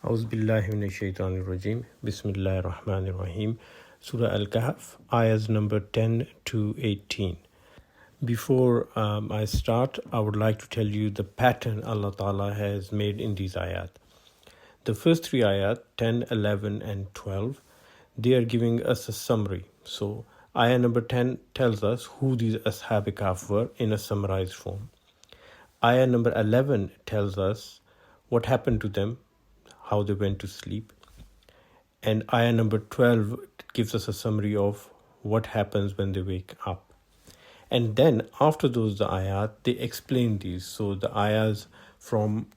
A'udhu billahi minash shaitanir rajim. Bismillahir Rahmanir Rahim. Surah Al-KAHF, ayahs number 10 to 18. Before I start, I would like to tell you the pattern Allah Ta'ala has made in these ayat. The first three ayat, 10, 11 and 12, they are giving us a summary. So ayah number 10 tells us who these Ashab-e Kahf were in a summarized form. Ayah number 11 tells us what happened to them, how they went to sleep. And ayah number 12 gives us a summary of what happens when they wake up. And then after those the ayat, they explain these. So the ayahs from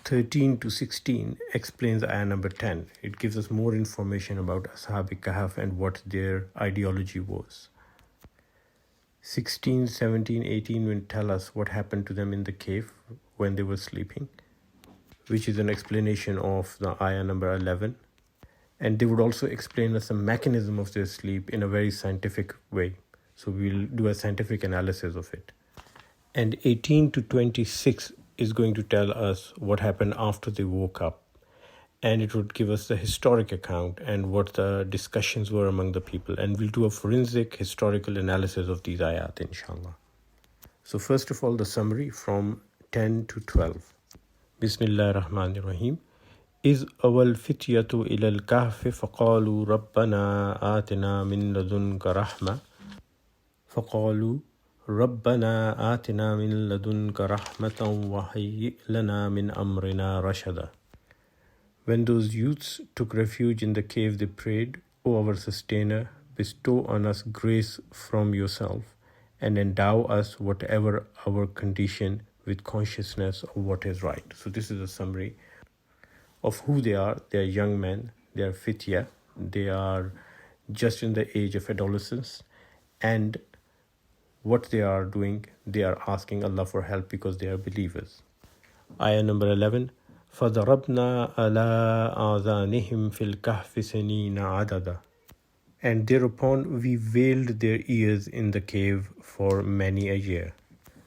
13 to 16 explains ayah number 10. It gives us more information about Ashab-e Kahf and what their ideology was. 16, 17, 18 will tell us what happened to them in the cave when they were sleeping, which is an explanation of the ayah number 11. And they would also explain us the mechanism of their sleep in a very scientific way. So we'll do a scientific analysis of it. And 18 to 26 is going to tell us what happened after they woke up. And it would give us the historic account and what the discussions were among the people. And we'll do a forensic historical analysis of these ayat, inshallah. So first of all, the summary from 10 to 12. Bismillahir Rahmanir Rahim. إذ أوى الفتية إلى الكهف فقالوا ربنا آتنا من لدنك رحمة وهيئ لنا من أمرنا رشدا. When those youths took refuge in the cave, they prayed, O our sustainer, bestow on us grace from yourself and endow us, whatever our condition, with consciousness of what is right. So this is a summary of who they are. They are young men, they are fitya, they are just in the age of adolescence, and what they are doing, they are asking Allah for help because they are believers. Ayah number 11, فَضَرَبْنَا عَلَىٰ آذَانِهِمْ فِي الْكَهْفِ سِنِينَ عَدَدًا. And thereupon we veiled their ears in the cave for many a year.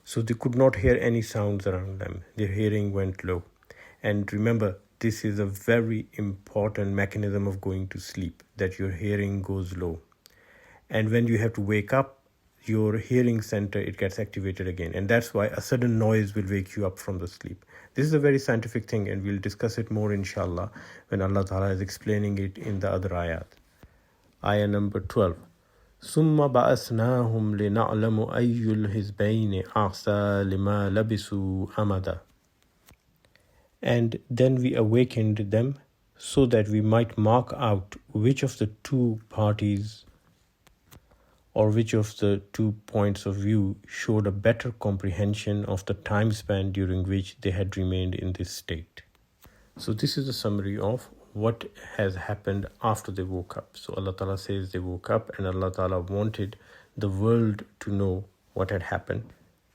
So they could not hear any sounds around them. Their hearing went low. And remember, this is a very important mechanism of going to sleep, that your hearing goes low. And when you have to wake up, your hearing center, it gets activated again. And that's why a sudden noise will wake you up from the sleep. This is a very scientific thing, and we'll discuss it more, inshallah, when Allah Ta'ala is explaining it in the other ayat. Ayah number 12. ثُمَّ بَعَثْنَاهُمْ لِنَعْلَمُ أَيُّ الْحِزْبَيْنِ أَحْصَىٰ لِمَا لَبِثُوا أَمَدًا. And then we awakened them so that we might mark out which of the two parties or which of the 2 points of view showed a better comprehension of the time span during which they had remained in this state. So this is a summary of what has happened after they woke up. So Allah Ta'ala says they woke up, and Allah Ta'ala wanted the world to know what had happened.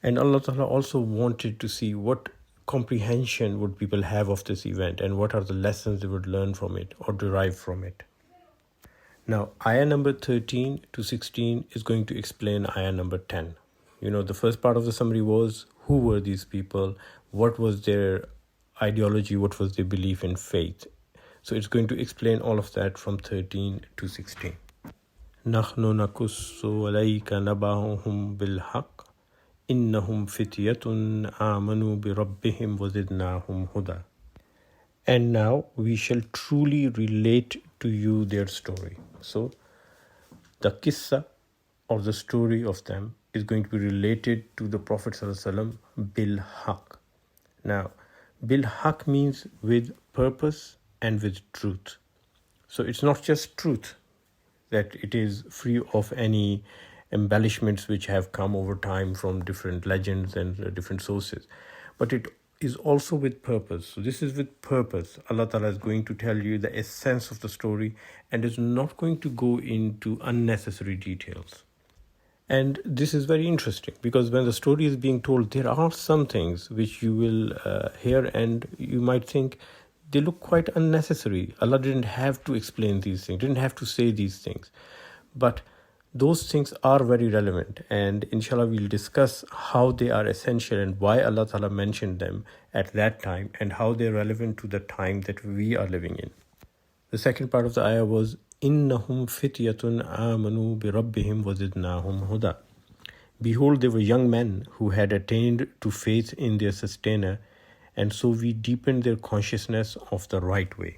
And Allah Ta'ala also wanted to see what comprehension would people have of this event and what are the lessons they would learn from it or derive from it. Now, ayah number 13 to 16 is going to explain ayah number 10. The first part of the summary was who were these people, what was their ideology, what was their belief in faith. So it's going to explain all of that from 13 to 16. نَحْنُ نَقُصُّ عَلَيْكَ نَبَأَهُمْ بِالْحَقِّ إِنَّهُمْ فِتْيَةٌ آمَنُوا بِرَبِّهِمْ وَزِدْنَاهُمْ هُدًى. And now we shall truly relate to you their story. So the qissa, or the story of them, is going to be related to the Prophet ﷺ bil haq. Now, bil haq means with purpose and with truth. So it's not just truth, that it is free of any embellishments which have come over time from different legends and different sources, but it is also with purpose. So this is with purpose. Allah Ta'ala is going to tell you the essence of the story and is not going to go into unnecessary details. And this is very interesting because when the story is being told, there are some things which you will hear and you might think they look quite unnecessary. Allah didn't have to explain these things, didn't have to say these things. But Those things are very relevant, and inshallah we'll discuss how they are essential and why Allah Ta'ala mentioned them at that time and how they're relevant to the time that we are living in. The second part of the ayah was إِنَّهُمْ فِتْيَةٌ آمَنُوا بِرَبِّهِمْ وَزِدْنَاهُمْ هُدًى. Behold, they were young men who had attained to faith in their sustainer, and so we deepened their consciousness of the right way.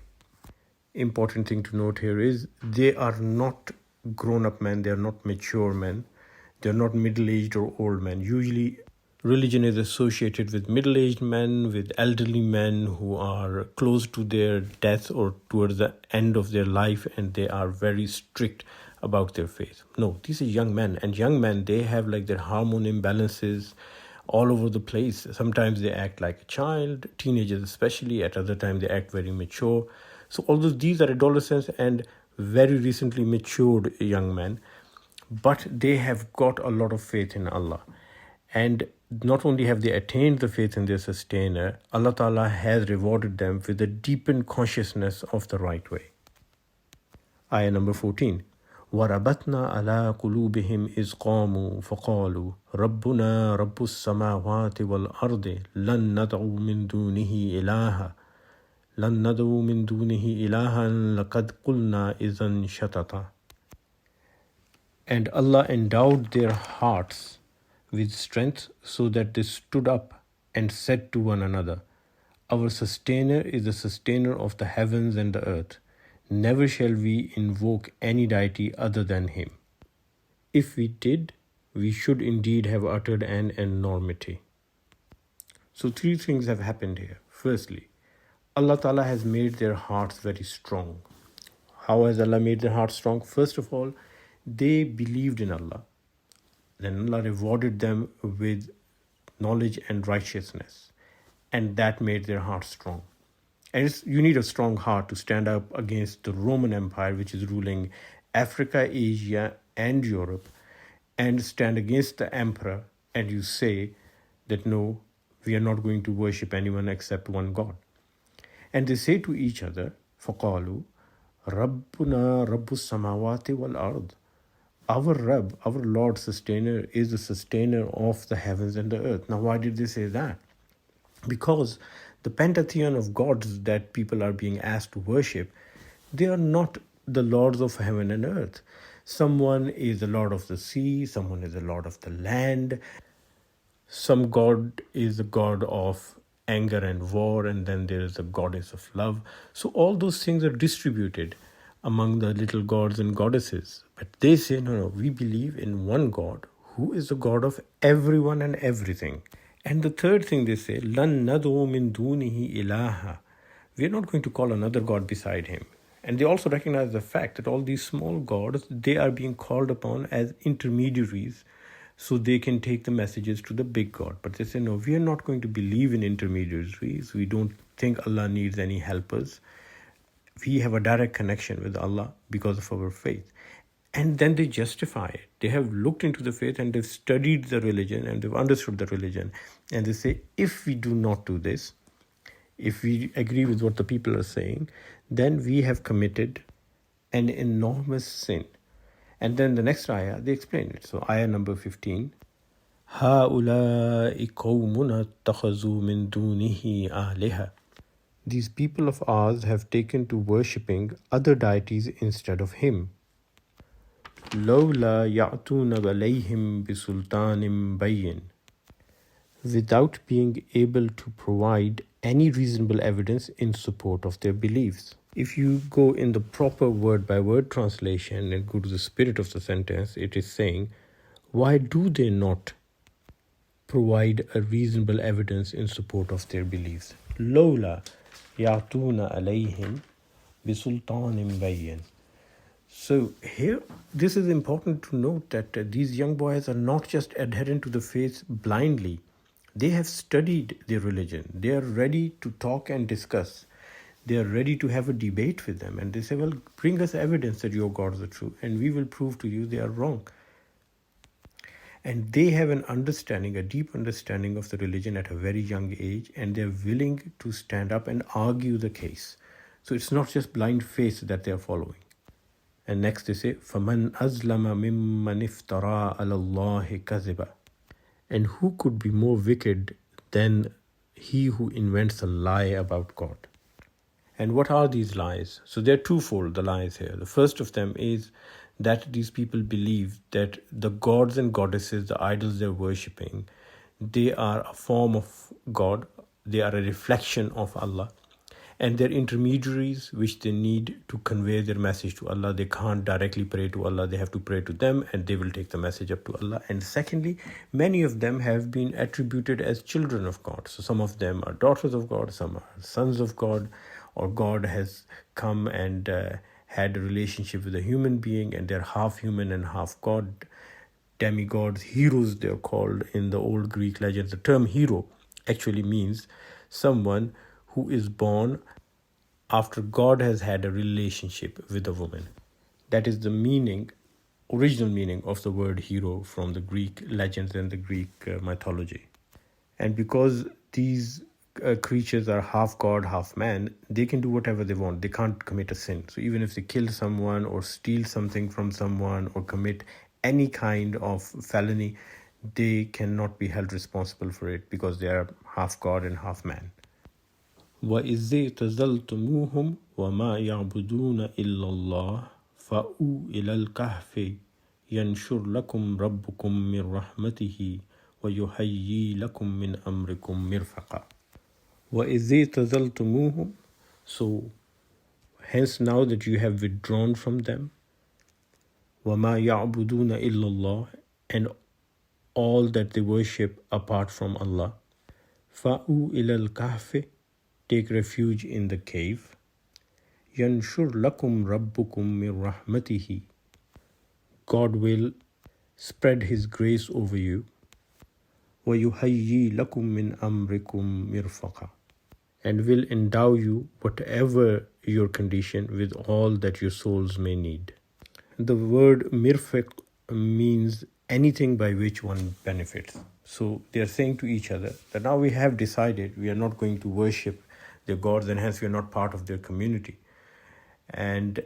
Important thing to note here is they are not grown-up men, they are not mature men, they are not middle-aged or old men. Usually religion is associated with middle-aged men, with elderly men who are close to their death or towards the end of their life, and they are very strict about their faith. No, these are young men, and young men, they have like their hormone imbalances all over the place. Sometimes they act like a child, teenagers especially, at other times they act very mature. So although these are adolescents and very recently matured young men, but they have got a lot of faith in Allah. And not only have they attained the faith in their sustainer, Allah Ta'ala has rewarded them with a deepened consciousness of the right way. Ayah number 14. وَرَبَتْنَا عَلَىٰ قُلُوبِهِمْ إِذْ قَامُوا فَقَالُوا رَبُّنَا رَبُّ السَّمَاوَاتِ وَالْأَرْضِ لَن نَّدْعُو مِن دُونِهِ إِلَٰهًا لَن نَّدْعُو مِن دُونِهِ إِلَٰهًا لَقَدْ قُلْنَا إِذًا شَطَطًا. And Allah endowed their hearts with strength so that they stood up and said to one another, Our sustainer is the sustainer of the heavens and the earth. Never shall we invoke any deity other than him. If we did, we should indeed have uttered an enormity. So three things have happened here. Firstly, Allah Ta'ala has made their hearts very strong. How has Allah made their hearts strong? First of all, they believed in Allah. Then Allah rewarded them with knowledge and righteousness. And that made their hearts strong. And you need a strong heart to stand up against the Roman Empire, which is ruling Africa, Asia, and Europe, and stand against the emperor, and you say that no, we are not going to worship anyone except one God. And they say to each other, فَقَالُوا رَبُّنَا رَبُّ السَّمَاوَاتِ وَالْأَرْضِ. Our Rabb, our Lord Sustainer, is the sustainer of the heavens and the earth. Now, why did they say that? Because the pantheon of gods that people are being asked to worship, they are not the lords of heaven and earth. Someone is the lord of the sea, someone is the lord of the land, some god is the god of anger and war, and then there is the goddess of love. So all those things are distributed among the little gods and goddesses. But they say, no, we believe in one God who is the God of everyone and everything. And the third thing they say, لَن نَدْعُو مِن دُونِهِ إِلَٰهًا. We are not going to call another God beside him. And they also recognize the fact that all these small gods, they are being called upon as intermediaries so they can take the messages to the big God. But they say, no, we are not going to believe in intermediaries. We don't think Allah needs any helpers. We have a direct connection with Allah because of our faith. And then they justify it. They have looked into the faith and they've studied the religion and they've understood the religion. And they say, if we do not do this, if we agree with what the people are saying, then we have committed an enormous sin. And then the next ayah, they explain it. So ayah number 15. هَؤُلَاءِ قَوْمُنَا اتَّخَذُوا مِن دُونِهِ آلِهَةً. These people of ours have taken to worshipping other deities instead of him. لَوْلَا يَأْتُونَ عَلَيْهِمْ بِسُلْطَانٍ بَيِّنٍ. Without being able to provide any reasonable evidence in support of their beliefs. If you go in the proper word-by-word translation and go to the spirit of the sentence, it is saying, why do they not provide a reasonable evidence in support of their beliefs? لَوْلَا يَأْتُونَ عَلَيْهِمْ بِسُلْطَانٍ بَيِّنٍ. So here, this is important to note that these young boys are not just adherent to the faith blindly. They have studied their religion. They are ready to talk and discuss. They are ready to have a debate with them. And they say, well, bring us evidence that your gods are true, and we will prove to you they are wrong. And they have an understanding, a deep understanding of the religion at a very young age, and they're willing to stand up and argue the case. So it's not just blind faith that they're following. And next they say, فَمَنْ أَظْلَمَ مِمَّنِ افْتَرَى عَلَى اللَّهِ كَذِبًا. And who could be more wicked than he who invents a lie about God? And what are these lies? So they're twofold, the lies here. The first of them is that these people believe that the gods and goddesses, the idols they're worshipping, they are a form of God, they are a reflection of Allah, and they're intermediaries which they need to convey their message to Allah. They can't directly pray to Allah, they have to pray to them, and they will take the message up to Allah. And secondly, many of them have been attributed as children of God. So some of them are daughters of God, some are sons of God, or God has come and had a relationship with a human being, and they're half human and half God. Demigods, heroes they're called in the old Greek legends. The term hero actually means someone who is born after God has had a relationship with a woman. That is the meaning, original meaning of the word hero from the Greek legends and the Greek mythology. And because these creatures are half God, half man, they can do whatever they want. They can't commit a sin. So even if they kill someone or steal something from someone or commit any kind of felony, they cannot be held responsible for it because they are half God and half man. وَإِذْ اعْتَزَلْتُمُوهُمْ وَمَا يَعْبُدُونَ إِلَّا اللَّهَ فَأْوُوا إِلَى الْكَهْفِ يَنْشُرْ لَكُمْ رَبُّكُمْ مِنْ رَحْمَتِهِ وَيُهَيِّئْ لَكُمْ مِنْ أَمْرِكُمْ مِرْفَقًا. وَإِذْ اعْتَزَلْتُمُوهُمْ. So hence now that you have withdrawn from them, وَمَا يَعْبُدُونَ إِلَّا اللَّهِ, and all that they worship apart from Allah, فَأْوُوا إِلَى الْكَهْفِ, take refuge in the cave, يَنْشُرْ لَكُمْ رَبُّكُمْ مِنْ رَحْمَتِهِ, God will spread His grace over you, وَيُهَيِّئْ لَكُمْ مِنْ أَمْرِكُمْ مِرْفَقًا, and will endow you, whatever your condition, with all that your souls may need. The word mirfaq means anything by which one benefits. So they are saying to each other that now we have decided we are not going to worship their gods, and hence we are not part of their community. And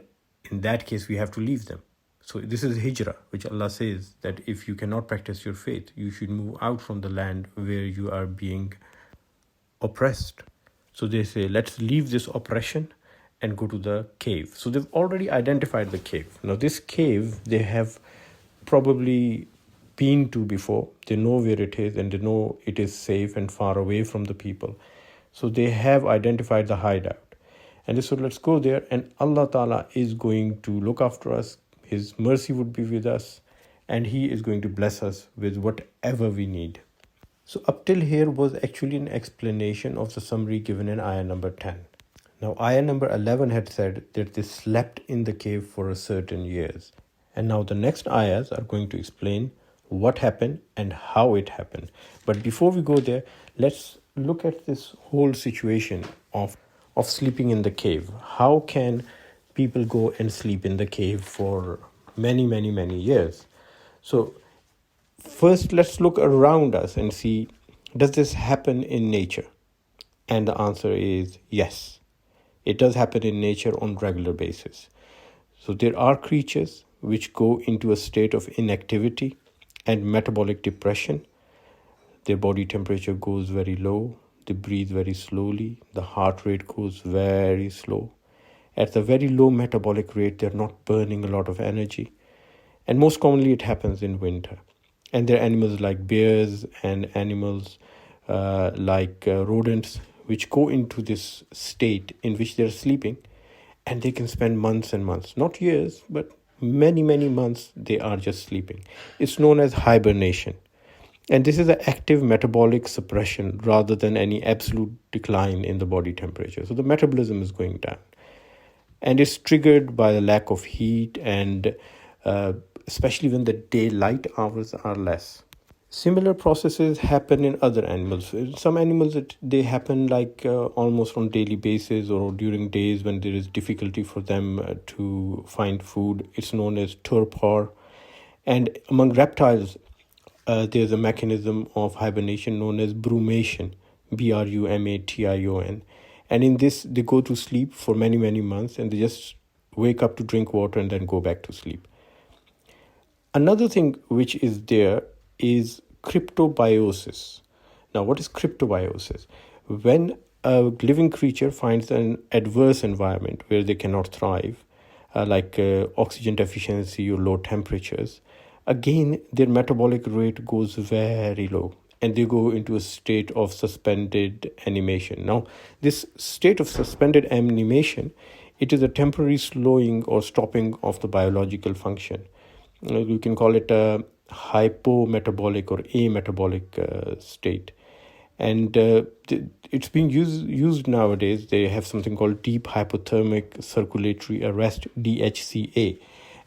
in that case, we have to leave them. So this is hijrah, which Allah says that if you cannot practice your faith, you should move out from the land where you are being oppressed. So they say, let's leave this oppression and go to the cave. So they've already identified the cave. Now this cave, they have probably been to before. They know where it is, and they know it is safe and far away from the people. So they have identified the hideout. And they said, let's go there, and Allah Ta'ala is going to look after us. His mercy would be with us, and He is going to bless us with whatever we need. So up till here was actually an explanation of the summary given in ayah number 10. Now ayah number 11 had said that they slept in the cave for a certain years. And now the next ayahs are going to explain what happened and how it happened. But before we go there, let's look at this whole situation of sleeping in the cave. How can people go and sleep in the cave for many, many, many years? So first, let's look around us and see, does this happen in nature? And the answer is yes. It does happen in nature on regular basis. So there are creatures which go into a state of inactivity and metabolic depression. Their body temperature goes very low. They breathe very slowly. The heart rate goes very slow. At the very low metabolic rate, they're not burning a lot of energy. And most commonly, it happens in winter. And there are animals like bears and animals like rodents which go into this state in which they're sleeping, and they can spend months and months, not years, but many, many months they are just sleeping. It's known as hibernation. And this is an active metabolic suppression rather than any absolute decline in the body temperature. So the metabolism is going down. And it's triggered by the lack of heat and especially when the daylight hours are less. Similar processes happen in other animals. Some animals, they happen like almost on daily basis or during days when there is difficulty for them to find food. It's known as torpor. And among reptiles, there's a mechanism of hibernation known as brumation, B-R-U-M-A-T-I-O-N. And in this, they go to sleep for many, many months, and they just wake up to drink water, and then go back to sleep. Another thing which is there is cryptobiosis. Now, what is cryptobiosis? When a living creature finds an adverse environment where they cannot thrive, like oxygen deficiency or low temperatures, again, their metabolic rate goes very low and they go into a state of suspended animation. Now, this state of suspended animation, it is a temporary slowing or stopping of the biological function. You can call it a hypometabolic or ametabolic state. And it's being used nowadays. They have something called deep hypothermic circulatory arrest, DHCA.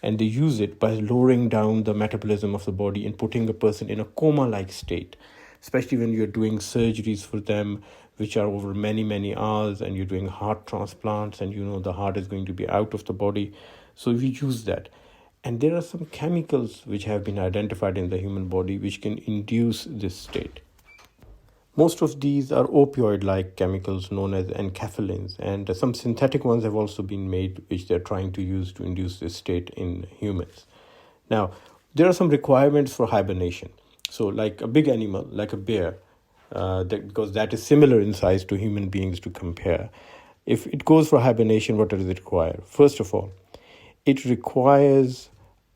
And they use it by lowering down the metabolism of the body and putting a person in a coma-like state, especially when you're doing surgeries for them, which are over many, many hours, and you're doing heart transplants, and the heart is going to be out of the body. So we use that. And there are some chemicals which have been identified in the human body which can induce this state. Most of these are opioid-like chemicals known as enkephalins, and some synthetic ones have also been made which they're trying to use to induce this state in humans. Now, there are some requirements for hibernation. So like a big animal, like a bear, because that is similar in size to human beings to compare. If it goes for hibernation, what does it require? First of all, it requires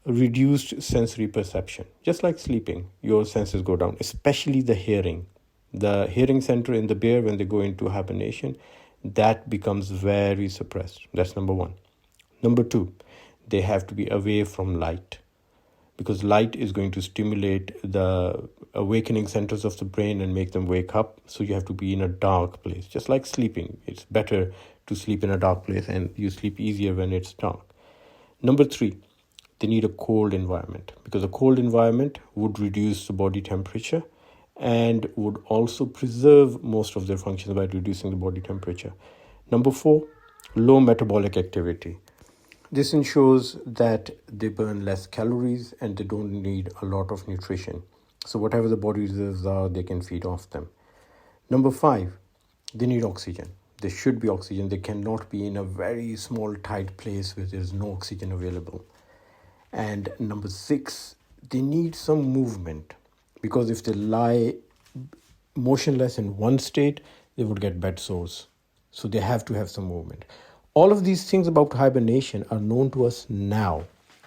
reduced sensory perception. Just like sleeping, your senses go down, especially the hearing. The hearing center in the bear, when they go into hibernation, that becomes very suppressed. That's number one. Number two, they have to be away from light, because light is going to stimulate the awakening centers of the brain and make them wake up. So you have to be in a dark place. Just like sleeping, it's better to sleep in a dark place, and you sleep easier when it's dark. Number three, they need a cold environment, because a cold environment would reduce the body temperature and would also preserve most of their functions by reducing the body temperature. Number four, low metabolic activity. This ensures that they burn less calories and they don't need a lot of nutrition. So whatever the body reserves are, they can feed off them. Number five, they need oxygen. There should be oxygen. They cannot be in a very small, tight place where there's no oxygen available. And number six, they need some movement, because if they lie motionless in one state, they would get bed sores. So they have to have some movement. All of these things about hibernation are known to us now,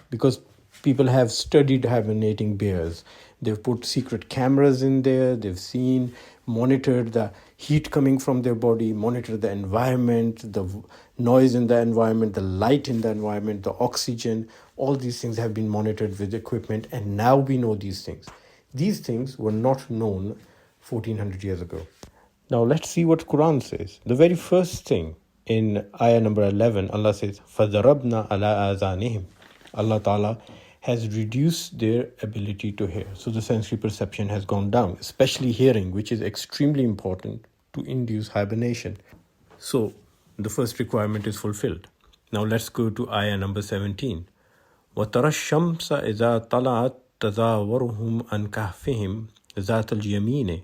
because people have studied hibernating bears. They've put secret cameras in there. They've monitored the heat coming from their body, monitored the environment, the noise in the environment, the light in the environment, the oxygen. All these things have been monitored with equipment, and now we know these things. These things were not known 1400 years ago. Now let's see what Quran says. The very first thing in ayah number 11, Allah says, فَضَرَبْنَا عَلَىٰ آذَانِهِمْ. Allah Ta'ala has reduced their ability to hear. So the sensory perception has gone down, especially hearing, which is extremely important to induce hibernation. So the first requirement is fulfilled. Now let's go to ayah number 17. وَتَرَى الشَّمْسَ إِذَا طَلَعَتْ تَزَاوَرُهُمْ عَنْ كَهْفِهِمْ ذَاتَ الْيَمِينِ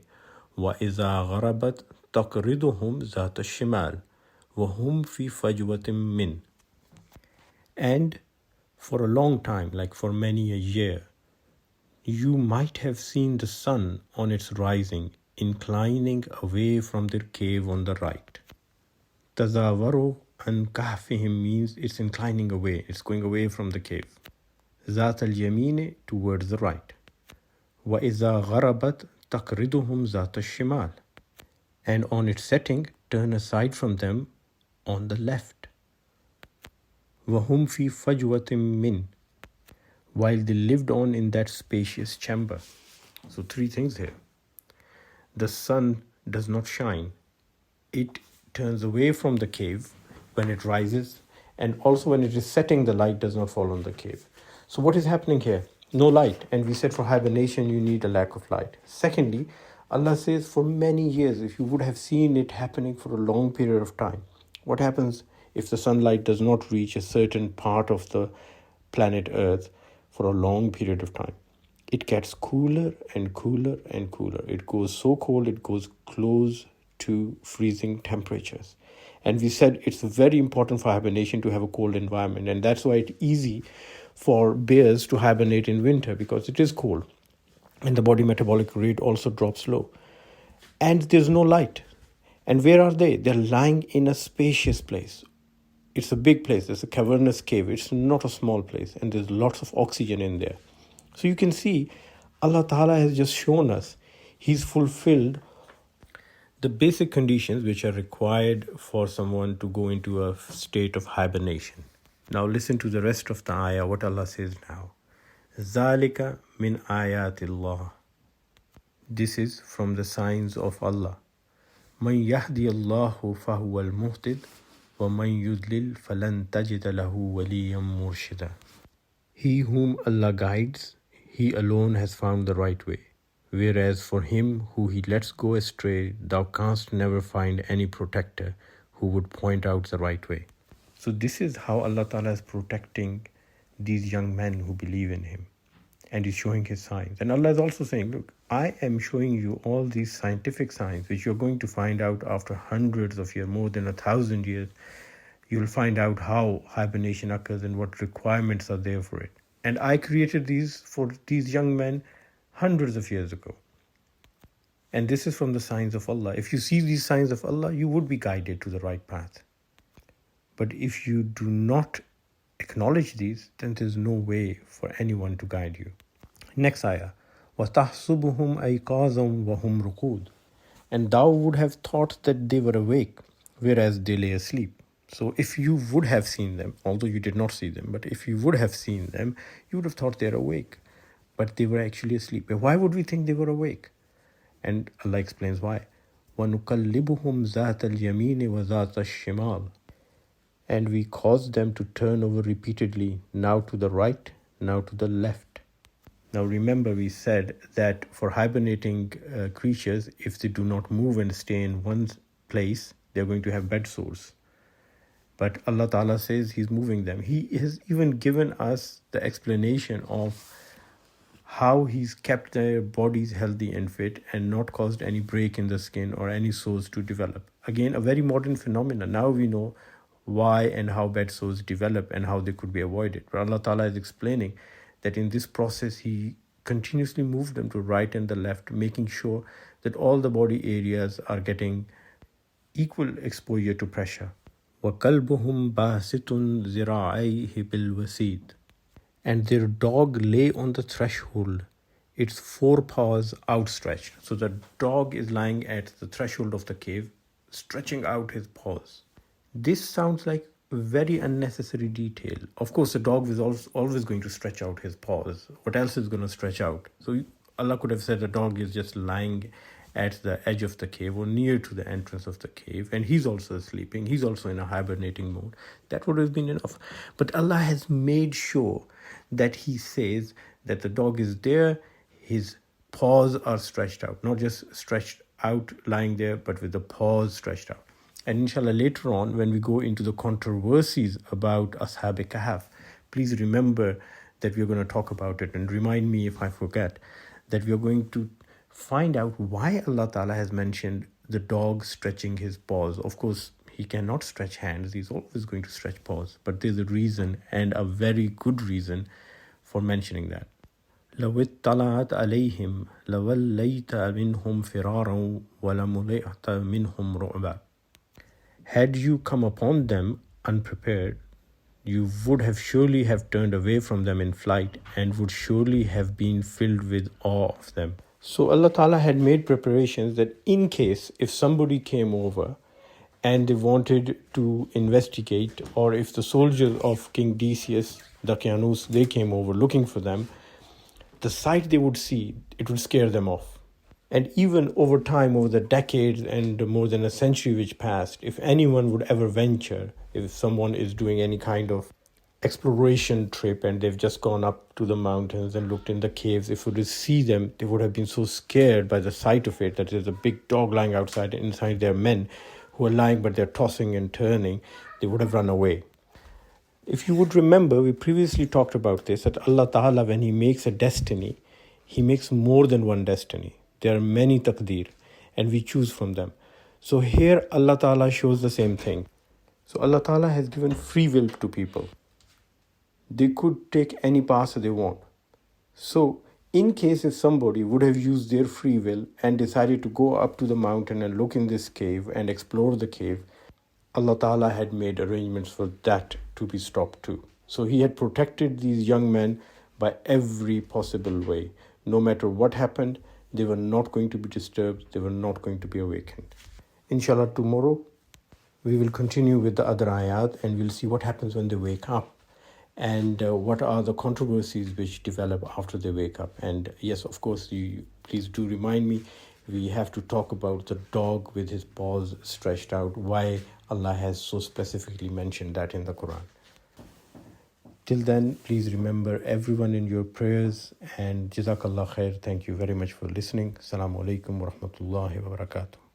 وَإِذَا غَرَبَتْ تَقْرِضُهُمْ ذَاتَ الشِّمَالِ وَهُمْ فِي فَجْوَةٍ مِّنْ. And for a long time, like for many a year, you might have seen the sun on its rising, inclining away from their cave on the right. Tazawwaru an kahfihim means it's inclining away, it's going away from the cave. Zat al-yamine, towards the right. Wa iza gharabat taqriduhum zat al-shimal. And on its setting, turn aside from them on the left. Wahum fi fajwatim min, while they lived on in that spacious chamber. So three things here. The sun does not shine. It turns away from the cave when it rises, and also when it is setting, the light does not fall on the cave. So what is happening here? No light. And we said for hibernation, you need a lack of light. Secondly, Allah says for many years, if you would have seen it happening for a long period of time, what happens if the sunlight does not reach a certain part of the planet Earth for a long period of time? It gets cooler and cooler and cooler. It goes so cold, it goes close to freezing temperatures. And we said it's very important for hibernation to have a cold environment. And that's why it's easy for bears to hibernate in winter, because it is cold. And the body metabolic rate also drops low. And there's no light. And where are they? They're lying in a spacious place. It's a big place. It's a cavernous cave. It's not a small place. And there's lots of oxygen in there. So you can see Allah Ta'ala has just shown us He's fulfilled the basic conditions which are required for someone to go into a state of hibernation. Now listen to the rest of the ayah, what Allah says now. ذَلِكَ مِنْ آيَاتِ اللَّهِ. This is from the signs of Allah. مَنْ يَهْدِيَ اللَّهُ فَهُوَ الْمُهْتَدِ وَمَنْ يُضْلِلْ فَلَنْ تَجِدَ لَهُ وَلِيًّا مُرْشِدًا. He whom Allah guides, He alone has found the right way. Whereas for him who He lets go astray, thou canst never find any protector who would point out the right way. So this is how Allah Ta'ala is protecting these young men who believe in Him. And He's showing His signs. And Allah is also saying, look, I am showing you all these scientific signs which you're going to find out after hundreds of years, more than 1,000 years. You'll find out how hibernation occurs and what requirements are there for it. And I created these for these young men hundreds of years ago. And this is from the signs of Allah. If you see these signs of Allah, you would be guided to the right path. But if you do not acknowledge these, then there's no way for anyone to guide you. Next ayah. وَتَحْسُبُهُمْ أَيْقَاظًا وَهُمْ رُقُودٌ. And thou would have thought that they were awake, whereas they lay asleep. So if you would have seen them, although you did not see them, but if you would have seen them, you would have thought they're awake. But they were actually asleep. Why would we think they were awake? And Allah explains why. وَنُقَلِّبُهُمْ ذَاتَ الْيَمِينِ وَذَاتَ الشِّمَالِ. And we cause them to turn over repeatedly, now to the right, now to the left. Now remember, we said that for hibernating creatures, if they do not move and stay in one place, they're going to have bed sores. But Allah Ta'ala says He's moving them. He has even given us the explanation of how He's kept their bodies healthy and fit and not caused any break in the skin or any sores to develop. Again, a very modern phenomenon. Now we know why and how bed sores develop and how they could be avoided. But Allah Ta'ala is explaining that in this process, He continuously moved them to right and the left, making sure that all the body areas are getting equal exposure to pressure. وَقَلْبُهُمْ بَاسِطٌ ذِرَاعَيْهِ بِالْوَسِيدِ. And their dog lay on the threshold, its 4 paws outstretched. So the dog is lying at the threshold of the cave, stretching out his paws. This sounds like a very unnecessary detail. Of course, the dog is always going to stretch out his paws. What else is going to stretch out? So Allah could have said the dog is just lying at the edge of the cave or near to the entrance of the cave, and he's also sleeping. He's also in a hibernating mode. That would have been enough. But Allah has made sure that He says that the dog is there, his paws are stretched out, not just stretched out lying there, but with the paws stretched out. And inshallah, later on, when we go into the controversies about Ashab-e KAHF, please remember that we're going to talk about it, and remind me if I forget, that we're going to find out why Allah Ta'ala has mentioned the dog stretching his paws. Of course, he cannot stretch hands. He's always going to stretch paws. But there's a reason, and a very good reason, for mentioning that. لَوِ اطَّلَعَتْ عَلَيْهِمْ لَوَلَّيْتَ مِنْهُمْ فِرَارًا وَلَمُلِئْتَ مِنْهُمْ رُعْبًا. Had you come upon them unprepared, you would have surely have turned away from them in flight, and would surely have been filled with awe of them. So Allah Ta'ala had made preparations that in case if somebody came over and they wanted to investigate, or if the soldiers of King Decius, the Daqyanos, they came over looking for them, the sight they would see, it would scare them off. And even over time, over the decades and more than a century which passed, if anyone would ever venture, if someone is doing any kind of exploration trip and they've just gone up to the mountains and looked in the caves, if we would see them, they would have been so scared by the sight of it, that there's a big dog lying outside, and inside there are men who are lying, but they're tossing and turning. They would have run away. If you would remember, we previously talked about this, that Allah Ta'ala, when He makes a destiny, He makes more than one destiny. There are many taqdeer, and we choose from them. So here Allah Ta'ala shows the same thing. So Allah Ta'ala has given free will to people. They could take any path they want. So in case if somebody would have used their free will and decided to go up to the mountain and look in this cave and explore the cave, Allah Ta'ala had made arrangements for that to be stopped too. So He had protected these young men by every possible way. No matter what happened, they were not going to be disturbed, they were not going to be awakened. Inshallah, tomorrow we will continue with the other ayat and we'll see what happens when they wake up and what are the controversies which develop after they wake up. And yes, of course, please do remind me, we have to talk about the dog with his paws stretched out, why Allah has so specifically mentioned that in the Quran. Till then, please remember everyone in your prayers, and Jazakallah khair. Thank you very much for listening. Assalamu alaikum wa rahmatullahi wa barakatuh.